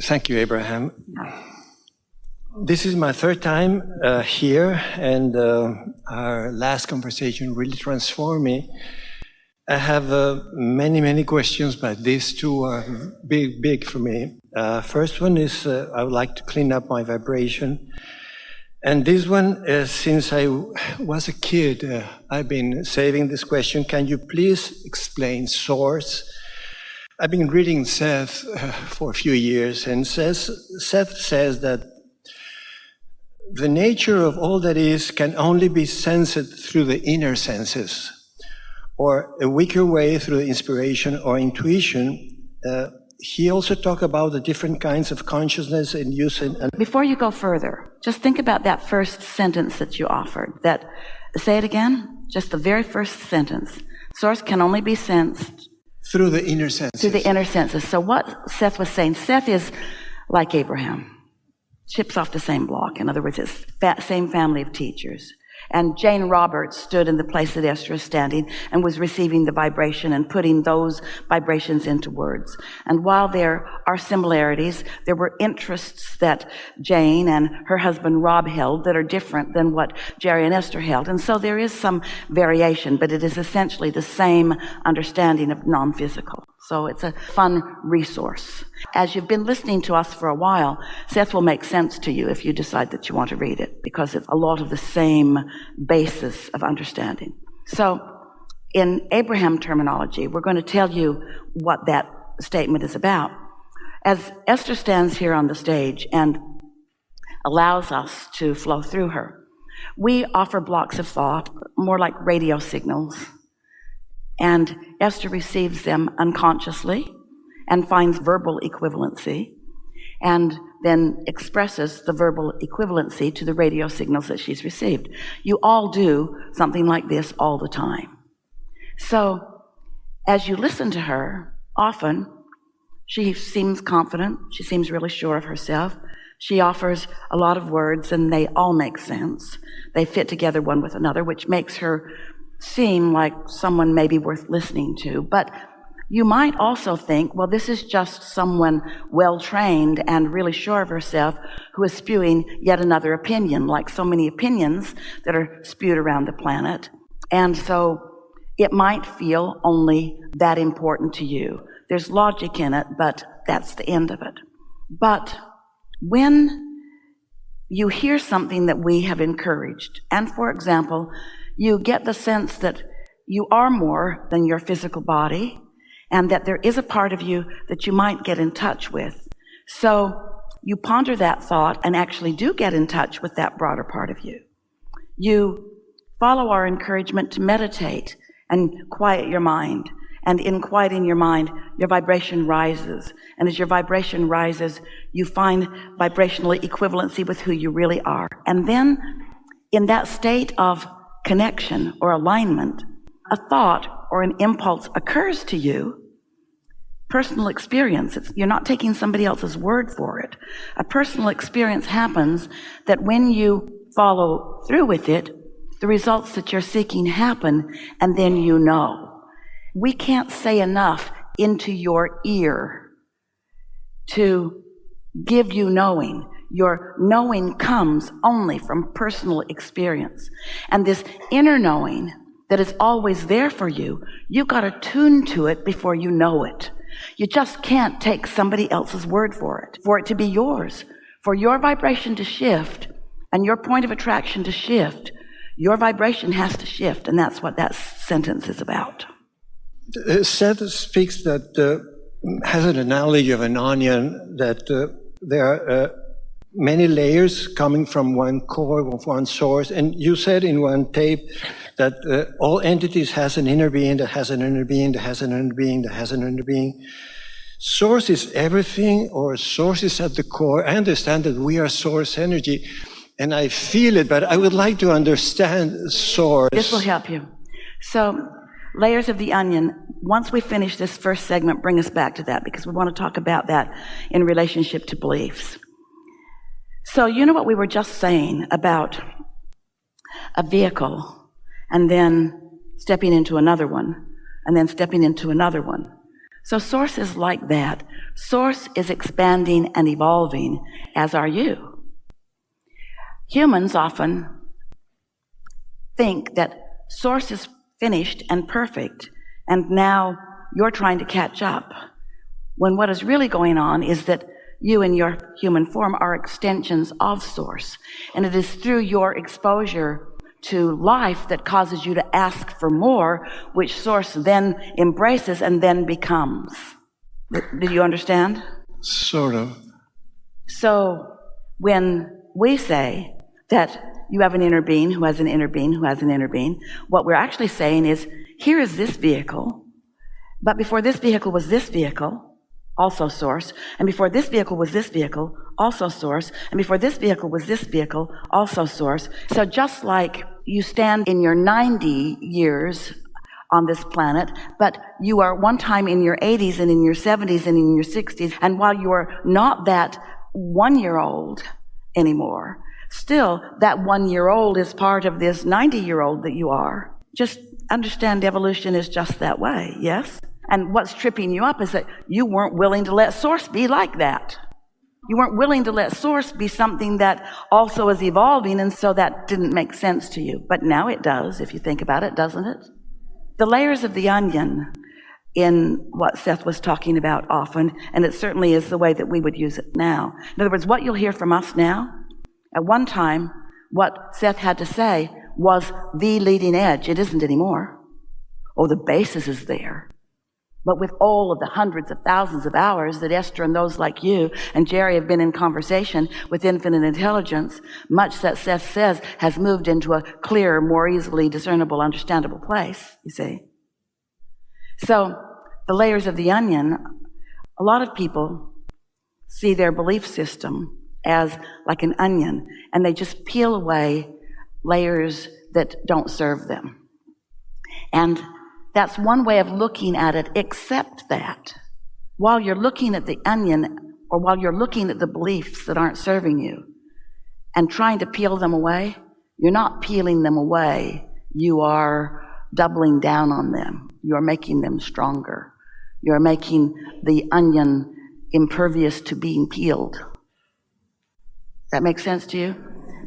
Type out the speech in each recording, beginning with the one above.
Thank you, Abraham. This is my third time here, and our last conversation really transformed me. I have many questions, but these two are big for me. First one is I would like to clean up my vibration. And this one, since I was a kid, I've been saving this question. Can you please explain source? I've been reading Seth for a few years, and Seth says that the nature of all that is can only be sensed through the inner senses, or a weaker way through inspiration or intuition. He also talked about the different kinds of consciousness and use. Before you go further, just think about that first sentence that you offered. Say it again, just the very first sentence. Source can only be sensed through the inner senses. Through the inner senses. So what Seth was saying, Seth is like Abraham, chips off the same block. In other words, it's same family of teachers. And Jane Roberts stood in the place that Esther is standing and was receiving the vibration and putting those vibrations into words. And while there are similarities, there were interests that Jane and her husband Rob held that are different than what Jerry and Esther held. And so there is some variation, but it is essentially the same understanding of non-physical. So it's a fun resource. As you've been listening to us for a while, Seth will make sense to you if you decide that you want to read it, because it's a lot of the same basis of understanding. So in Abraham terminology, we're going to tell you what that statement is about. As Esther stands here on the stage and allows us to flow through her, we offer blocks of thought, more like radio signals. And Esther receives them unconsciously and finds verbal equivalency and then expresses the verbal equivalency to the radio signals that she's received. You all do something like this all the time. So as you listen to her, often she seems confident. She seems really sure of herself. She offers a lot of words, and they all make sense. They fit together one with another, which makes her seem like someone maybe worth listening to. But you might also think, well, this is just someone well-trained and really sure of herself who is spewing yet another opinion, like so many opinions that are spewed around the planet. And so it might feel only that important to you. There's logic in it, but that's the end of it. But when you hear something that we have encouraged, and for example, you get the sense that you are more than your physical body, and that there is a part of you that you might get in touch with. So you ponder that thought and actually do get in touch with that broader part of you. You follow our encouragement to meditate and quiet your mind. And in quieting your mind, your vibration rises. And as your vibration rises, you find vibrational equivalency with who you really are. And then in that state of connection or alignment, a thought or an impulse occurs to you. Personal experience. You're not taking somebody else's word for it. A personal experience happens that when you follow through with it, the results that you're seeking happen, and then you know. We can't say enough into your ear to give you knowing. Your knowing comes only from personal experience. And this inner knowing that is always there for you, you've got to tune to it before you know it. You just can't take somebody else's word for it to be yours. For your vibration to shift and your point of attraction to shift, your vibration has to shift, and that's what that sentence is about. Seth speaks that, has an analogy of an onion, that there are many layers coming from one core, one source. And you said in one tape that all entities has an inner being, that has an inner being, that has an inner being, that has an inner being. Source is everything, or source is at the core. I understand that we are source energy, and I feel it, but I would like to understand source. This will help you. So, layers of the onion. Once we finish this first segment, bring us back to that, because we want to talk about that in relationship to beliefs. So you know what we were just saying about a vehicle and then stepping into another one and then stepping into another one. So source is like that. Source is expanding and evolving, as are you. Humans often think that Source is finished and perfect, and now you're trying to catch up, when what is really going on is that you in your human form are extensions of Source, and it is through your exposure to life that causes you to ask for more, which Source then embraces and then becomes. Do you understand? Sort of. So when we say that you have an inner being who has an inner being who has an inner being, what we're actually saying is, here is this vehicle, but before this vehicle was this vehicle, also Source, and before this vehicle was this vehicle, also Source, and before this vehicle was this vehicle, also Source. So just like you stand in your 90 years on this planet, but you are one time in your 80s and in your 70s and in your 60s, and while you are not that 1-year-old anymore, still that 1-year-old is part of this 90-year-old that you are. Just understand evolution is just that way, yes? And what's tripping you up is that you weren't willing to let Source be like that. You weren't willing to let Source be something that also is evolving, and so that didn't make sense to you. But now it does, if you think about it, doesn't it? The layers of the onion in what Seth was talking about often, and it certainly is the way that we would use it now. In other words, what you'll hear from us now, at one time, what Seth had to say was the leading edge. It isn't anymore. Oh, the basis is there. But with all of the hundreds of thousands of hours that Esther and those like you and Jerry have been in conversation with infinite intelligence, much that Seth says has moved into a clearer, more easily discernible, understandable place, you see. So the layers of the onion, a lot of people see their belief system as like an onion, and they just peel away layers that don't serve them. And that's one way of looking at it, except that while you're looking at the onion, or while you're looking at the beliefs that aren't serving you and trying to peel them away, you're not peeling them away. You are doubling down on them. You're making them stronger. You're making the onion impervious to being peeled. Does that make sense to you?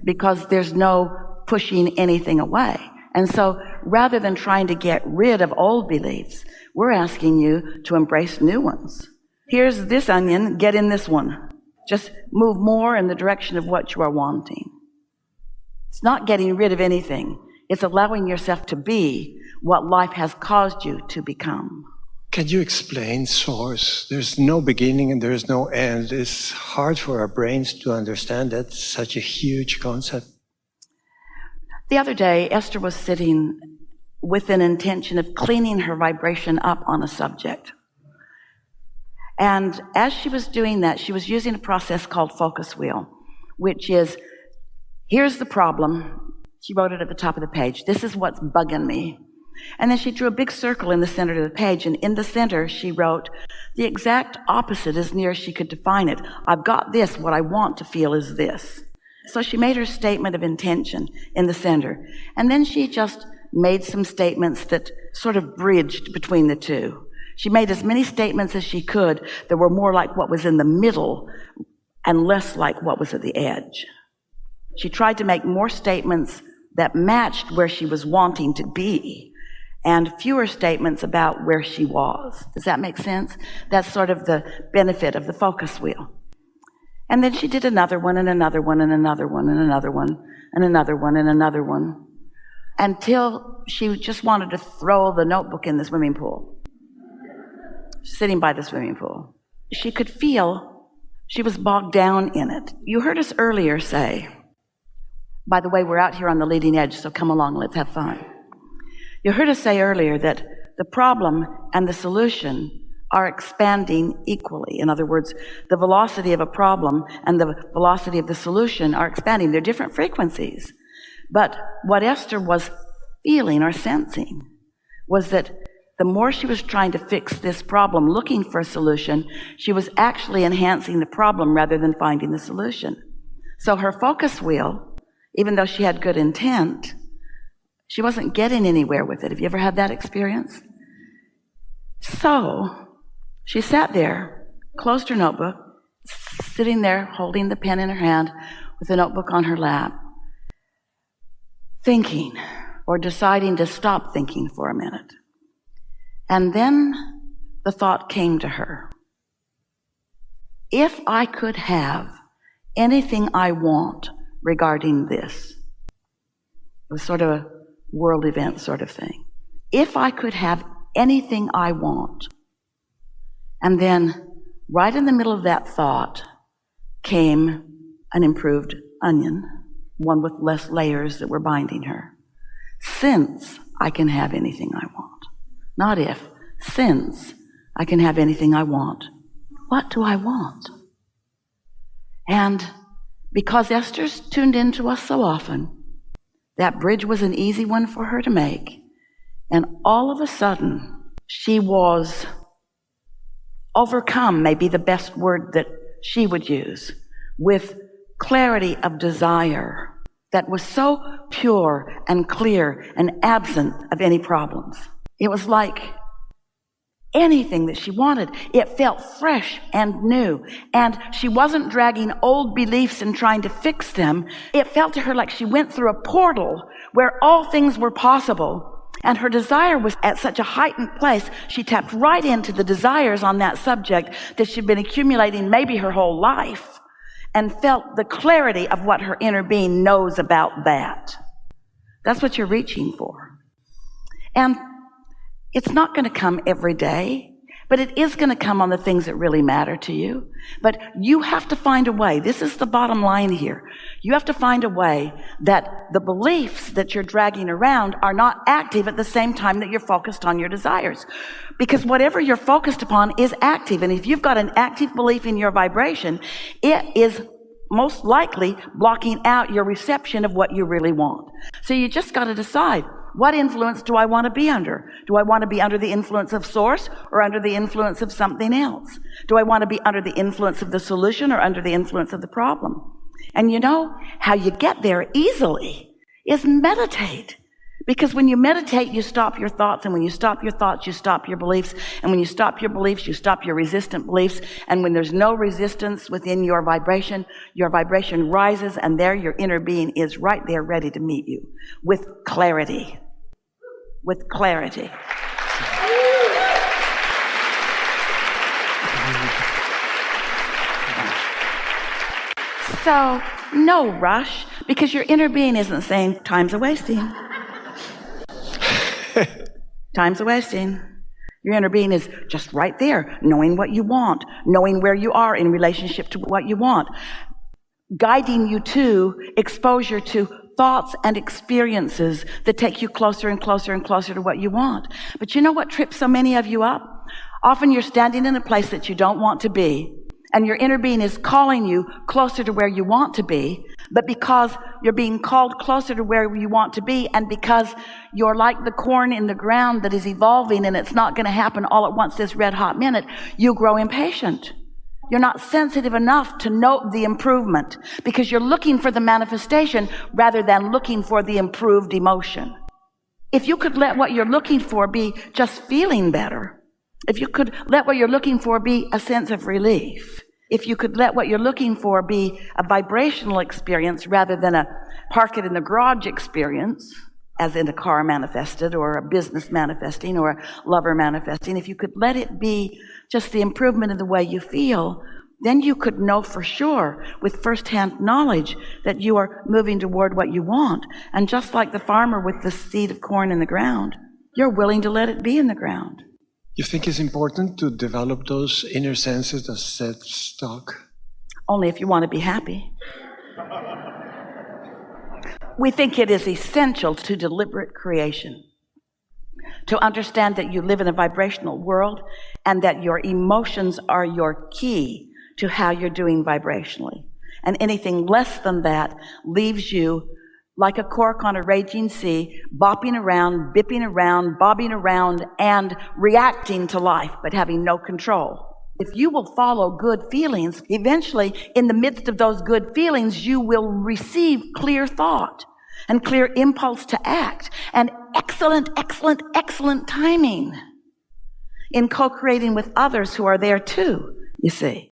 Because there's no pushing anything away. And so rather than trying to get rid of old beliefs, we're asking you to embrace new ones. Here's this onion, get in this one. Just move more in the direction of what you are wanting. It's not getting rid of anything. It's allowing yourself to be what life has caused you to become. Can you explain Source? There's no beginning and there's no end. It's hard for our brains to understand that. It's such a huge concept. The other day, Esther was sitting with an intention of cleaning her vibration up on a subject. And as she was doing that, she was using a process called focus wheel, which is, here's the problem. She wrote it at the top of the page. This is what's bugging me. And then she drew a big circle in the center of the page, and in the center she wrote the exact opposite as near as she could define it. I've got this, what I want to feel is this. So she made her statement of intention in the center, and then she just made some statements that sort of bridged between the two. She made as many statements as she could that were more like what was in the middle and less like what was at the edge. She tried to make more statements that matched where she was wanting to be, and fewer statements about where she was. Does that make sense? That's sort of the benefit of the focus wheel. And then she did another one and another one and another one and another one and another one and another one, until she just wanted to throw the notebook in the swimming pool, sitting by the swimming pool. She could feel she was bogged down in it. You heard us earlier say, by the way, we're out here on the leading edge, so come along, let's have fun. You heard us say earlier that the problem and the solution are expanding equally. In other words, the velocity of a problem and the velocity of the solution are expanding. They're different frequencies. But what Esther was feeling or sensing was that the more she was trying to fix this problem, looking for a solution, she was actually enhancing the problem rather than finding the solution. So her focus wheel, even though she had good intent, she wasn't getting anywhere with it. Have you ever had that experience? So she sat there closed her notebook, sitting there holding the pen in her hand with the notebook on her lap, thinking or deciding to stop thinking for a minute. And then the thought came to her. If I could have anything I want regarding this, it was sort of a world event sort of thing. If I could have anything I want. And then right in the middle of that thought came an improved onion, one with less layers that were binding her. Since I can have anything I want. Not if. Since I can have anything I want. What do I want? And because Esther's tuned into us so often, that bridge was an easy one for her to make. And all of a sudden, she was overcome, maybe the best word that she would use, with clarity of desire that was so pure and clear and absent of any problems. It was like anything that she wanted. It felt fresh and new. And she wasn't dragging old beliefs and trying to fix them. It felt to her like she went through a portal where all things were possible. And her desire was at such a heightened place, she tapped right into the desires on that subject that she'd been accumulating maybe her whole life, and felt the clarity of what her inner being knows about that. That's what you're reaching for. And it's not going to come every day, but it is going to come on the things that really matter to you. But you have to find a way. This is the bottom line here. You have to find a way that the beliefs that you're dragging around are not active at the same time that you're focused on your desires. Because whatever you're focused upon is active. And if you've got an active belief in your vibration, it is most likely blocking out your reception of what you really want. So you just got to decide, what influence do I want to be under? Do I want to be under the influence of source or under the influence of something else? Do I want to be under the influence of the solution or under the influence of the problem? And you know how you get there easily is meditate. Because when you meditate, you stop your thoughts. And when you stop your thoughts, you stop your beliefs. And when you stop your beliefs, you stop your resistant beliefs. And when there's no resistance within your vibration rises, and there your inner being is right there ready to meet you with clarity. With clarity. So, no rush, because your inner being isn't saying, time's a wasting. Time's a wasting. Your inner being is just right there, knowing what you want, knowing where you are in relationship to what you want, guiding you to exposure to thoughts and experiences that take you closer and closer and closer to what you want. But you know what trips so many of you up? Often you're standing in a place that you don't want to be, and your inner being is calling you closer to where you want to be, but because you're being called closer to where you want to be, and because you're like the corn in the ground that is evolving and it's not going to happen all at once this red hot minute, you grow impatient. You're not sensitive enough to note the improvement because you're looking for the manifestation rather than looking for the improved emotion. If you could let what you're looking for be just feeling better, if you could let what you're looking for be a sense of relief, if you could let what you're looking for be a vibrational experience rather than a park it in the garage experience, as in a car manifested or a business manifesting or a lover manifesting, if you could let it be just the improvement in the way you feel, then you could know for sure with firsthand knowledge that you are moving toward what you want. And just like the farmer with the seed of corn in the ground, you're willing to let it be in the ground. You think it's important to develop those inner senses, the self-talk? Only if you want to be happy. We think it is essential to deliberate creation, to understand that you live in a vibrational world and that your emotions are your key to how you're doing vibrationally. And anything less than that leaves you like a cork on a raging sea, bopping around, bipping around, bobbing around, and reacting to life, but having no control. If you will follow good feelings, eventually, in the midst of those good feelings, you will receive clear thought and clear impulse to act, and excellent timing in co-creating with others who are there too. you see.